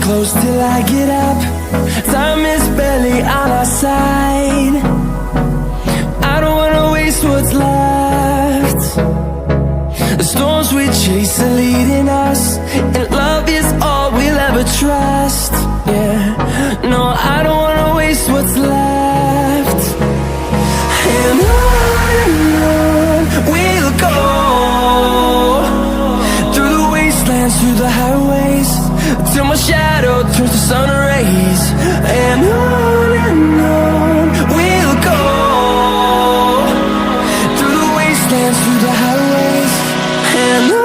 close till I get up. Time is barely on our side. I don't wanna waste what's left. The storms we chase are leading us, and love is all we'll ever trust. Yeah, no, I don't wanna waste what's left. And on we'll go, through the wastelands, through the highways, till my shadow turns to sun rays. And on we'll go, through the wastelands, through the highways, and on.